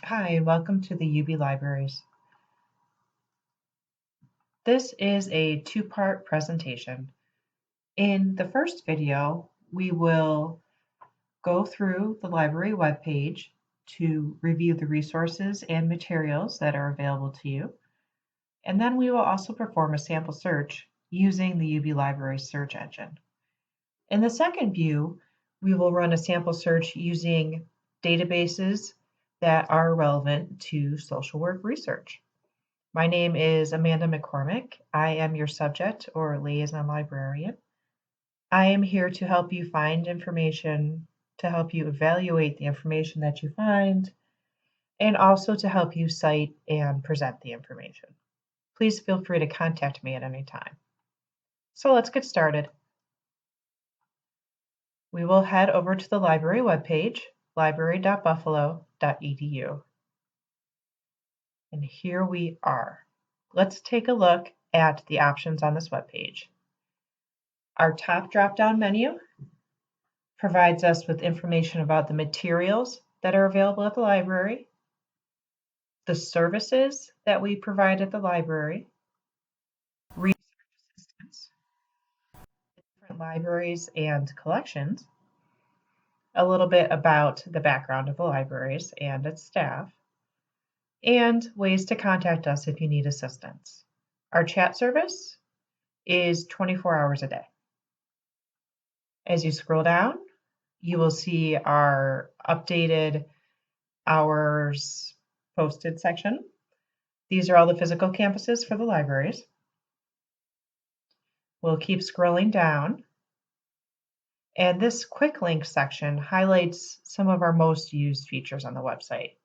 Hi, welcome to the UB Libraries. This is a two-part presentation. In the first video, we will go through the library webpage to review the resources and materials that are available to you. And then we will also perform a sample search using the UB Libraries search engine. In the second view, we will run a sample search using databases that are relevant to social work research. My name is Amanda McCormick. I am your subject or liaison librarian. I am here to help you find information, to help you evaluate the information that you find, and also to help you cite and present the information. Please feel free to contact me at any time. So let's get started. We will head over to the library webpage, library.buffalo.edu. And here we are. Let's take a look at the options on this webpage. Our top drop-down menu provides us with information about the materials that are available at the library, the services that we provide at the library, research assistance, different libraries and collections, a little bit about the background of the libraries and its staff, and ways to contact us if you need assistance. Our chat service is 24 hours a day. As you scroll down, you will see our updated hours posted section. These are all the physical campuses for the libraries. We'll keep scrolling down. And this quick link section highlights some of our most used features on the website.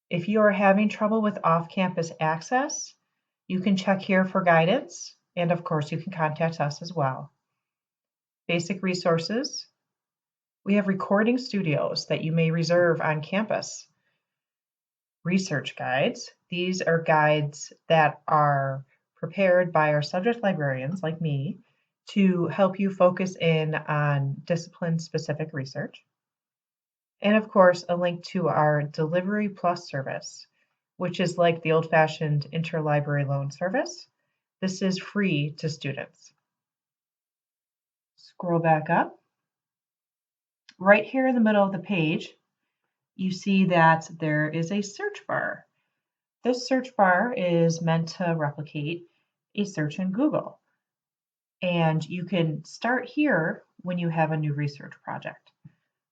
If you are having trouble with off-campus access, you can check here for guidance. And of course, you can contact us as well. Basic resources. We have recording studios that you may reserve on campus. Research guides. These are guides that are prepared by our subject librarians like me to help you focus in on discipline-specific research. And of course, a link to our Delivery Plus service, which is like the old-fashioned interlibrary loan service. This is free to students. Scroll back up. Right here in the middle of the page, you see that there is a search bar. This search bar is meant to replicate a search in Google. And you can start here when you have a new research project.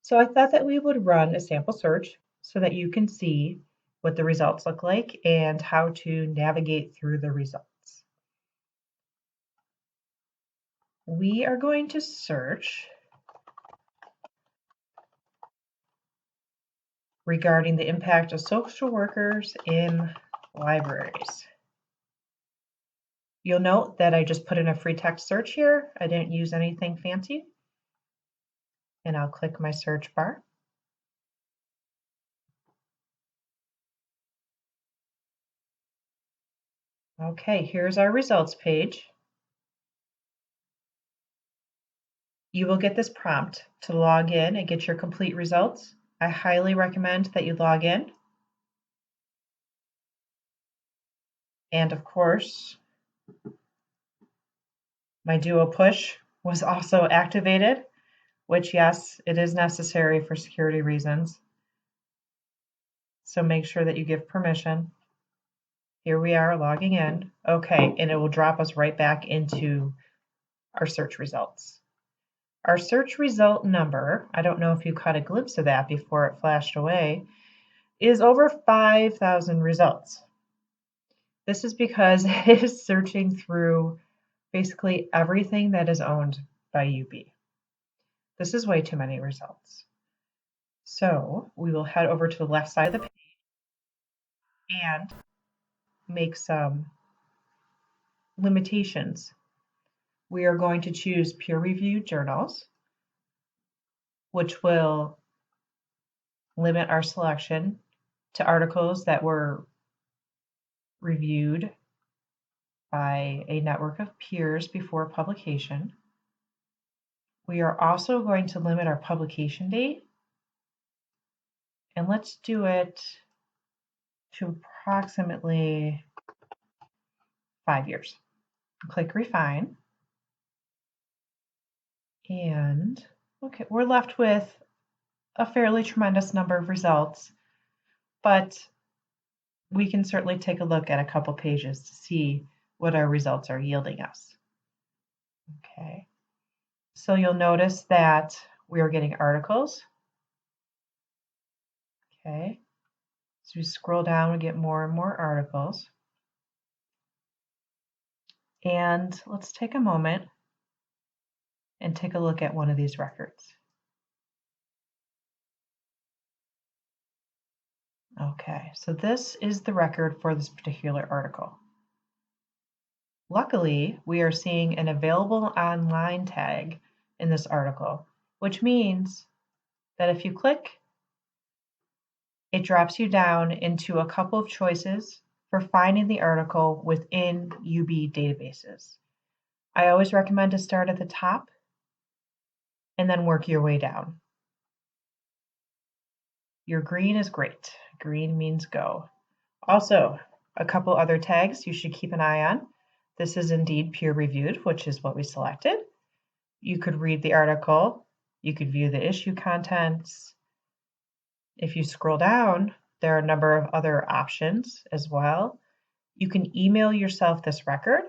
So I thought that we would run a sample search so that you can see what the results look like and how to navigate through the results. We are going to search regarding the impact of social workers in libraries. You'll note that I just put in a free text search here. I didn't use anything fancy. And I'll click my search bar. Okay, here's our results page. You will get this prompt to log in and get your complete results. I highly recommend that you log in. And of course, my Duo push was also activated, which yes, it is necessary for security reasons. So make sure that you give permission. Here we are logging in. Okay, and it will drop us right back into our search results. Our search result number, I don't know if you caught a glimpse of that before it flashed away, is over 5,000 results. This is because it is searching through basically everything that is owned by UB. This is way too many results. So we will head over to the left side of the page and make some limitations. We are going to choose peer-reviewed journals, which will limit our selection to articles that were reviewed by a network of peers before publication. We are also going to limit our publication date, and let's do it to approximately 5 years. Click Refine. And okay, we're left with a fairly tremendous number of results, but we can certainly take a look at a couple pages to see what our results are yielding us. Okay, so you'll notice that we are getting articles. Okay, so we scroll down and get more and more articles. And let's take a moment and take a look at one of these records. Okay, so this is the record for this particular article. Luckily, we are seeing an available online tag in this article, which means that if you click, it drops you down into a couple of choices for finding the article within UB databases. I always recommend to start at the top and then work your way down. Your green is great. Green means go. Also, a couple other tags you should keep an eye on. This is indeed peer-reviewed, which is what we selected. You could read the article. You could view the issue contents. If you scroll down, there are a number of other options as well. You can email yourself this record.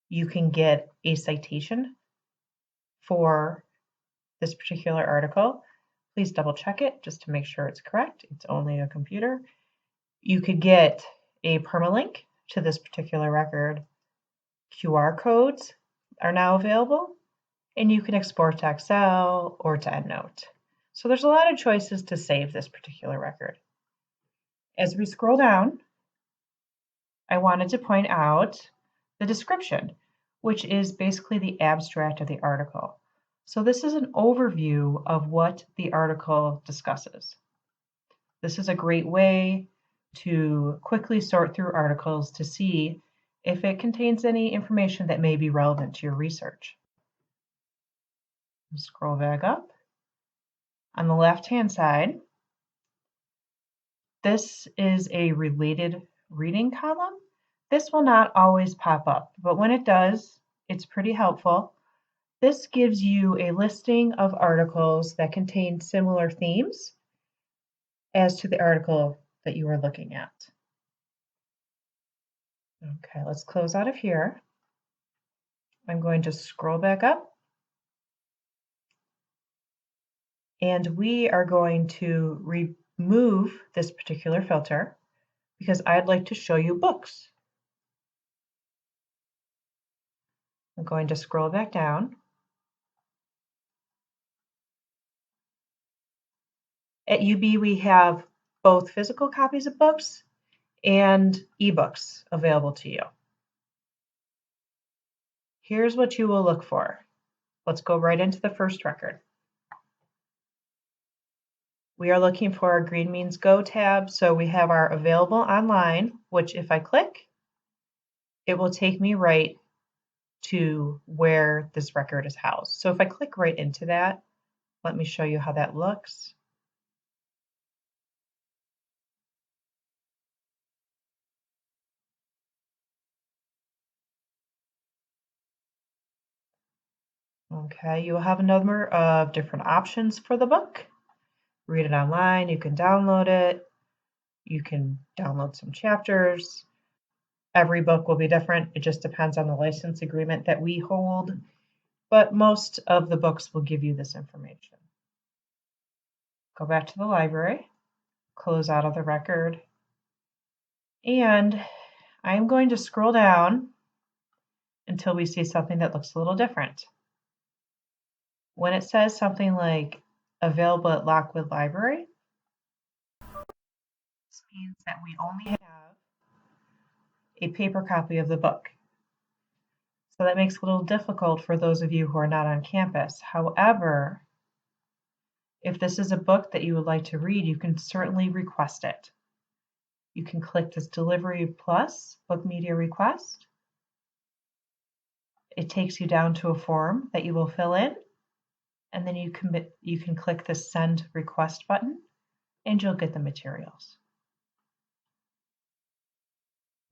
You can get a citation for this particular article. Please double check it just to make sure it's correct. It's only a computer. You could get a permalink to this particular record. QR codes are now available, and you can export to Excel or to EndNote. So there's a lot of choices to save this particular record. As we scroll down, I wanted to point out the description, which is basically the abstract of the article. So this is an overview of what the article discusses. This is a great way to quickly sort through articles to see if it contains any information that may be relevant to your research. Scroll back up. On the left-hand side, this is a related reading column. This will not always pop up, but when it does, it's pretty helpful. This gives you a listing of articles that contain similar themes as to the article that you are looking at. Okay, let's close out of here. I'm going to scroll back up. And we are going to remove this particular filter because I'd like to show you books. I'm going to scroll back down. At UB, we have both physical copies of books and ebooks available to you. Here's what you will look for. Let's go right into the first record. We are looking for our Green Means Go tab, so we have our available online, which if I click, it will take me right to where this record is housed. So if I click right into that, let me show you how that looks. Okay, you will have a number of different options for the book. Read it online, you can download it, you can download some chapters. Every book will be different. It just depends on the license agreement that we hold, but most of the books will give you this information. Go back to the library, close out of the record, and I'm going to scroll down until we see something that looks a little different. When it says something like available at Lockwood Library, this means that we only have a paper copy of the book. So that makes it a little difficult for those of you who are not on campus. However, if this is a book that you would like to read, you can certainly request it. You can click this Delivery Plus Book Media Request. It takes you down to a form that you will fill in, and then you can click the Send Request button, and you'll get the materials.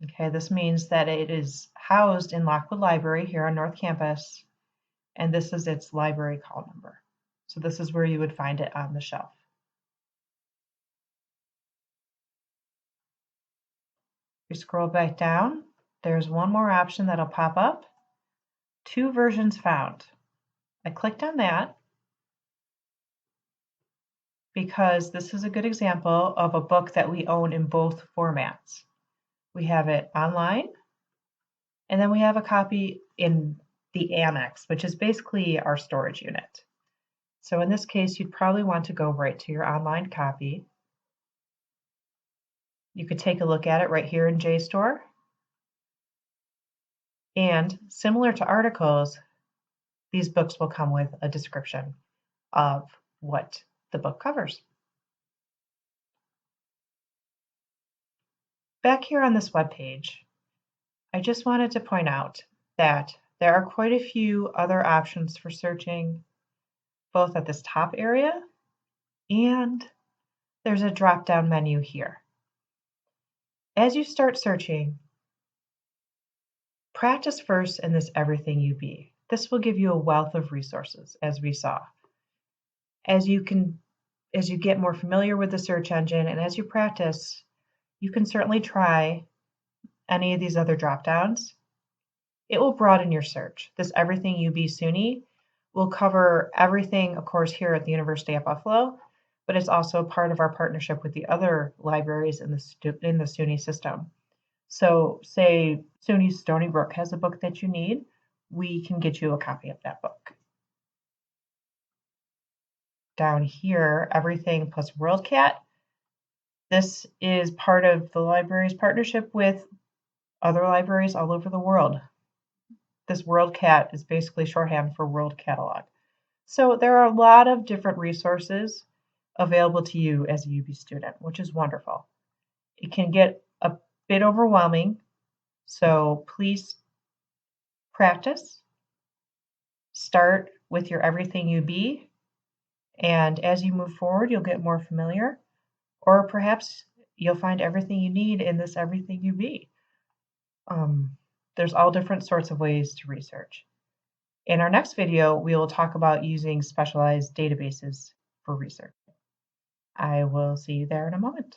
Okay, this means that it is housed in Lockwood Library here on North Campus, and this is its library call number. So this is where you would find it on the shelf. If you scroll back down, there's one more option that'll pop up. 2 versions found. I clicked on that because this is a good example of a book that we own in both formats. We have it online, and then we have a copy in the annex, which is basically our storage unit. So in this case, you'd probably want to go right to your online copy. You could take a look at it right here in JSTOR. And similar to articles, these books will come with a description of what the book covers. Back here on this webpage, I just wanted to point out that there are quite a few other options for searching, both at this top area and there's a drop-down menu here. As you start searching, practice first in this Everything You Be. This will give you a wealth of resources, as we saw. As you get more familiar with the search engine and as you practice, you can certainly try any of these other drop-downs. It will broaden your search. This Everything You Be SUNY will cover everything, of course, here at the University of Buffalo, but it's also part of our partnership with the other libraries in the SUNY system. So say SUNY Stony Brook has a book that you need, we can get you a copy of that book. Down here, Everything plus WorldCat. This is part of the library's partnership with other libraries all over the world. This WorldCat is basically shorthand for World Catalog. So there are a lot of different resources available to you as a UB student, which is wonderful. It can get a bit overwhelming, so please practice. Start with your Everything You Be, and as you move forward, you'll get more familiar, or perhaps you'll find everything you need in this Everything You Be. There's all different sorts of ways to research. In our next video, we will talk about using specialized databases for research. I will see you there in a moment.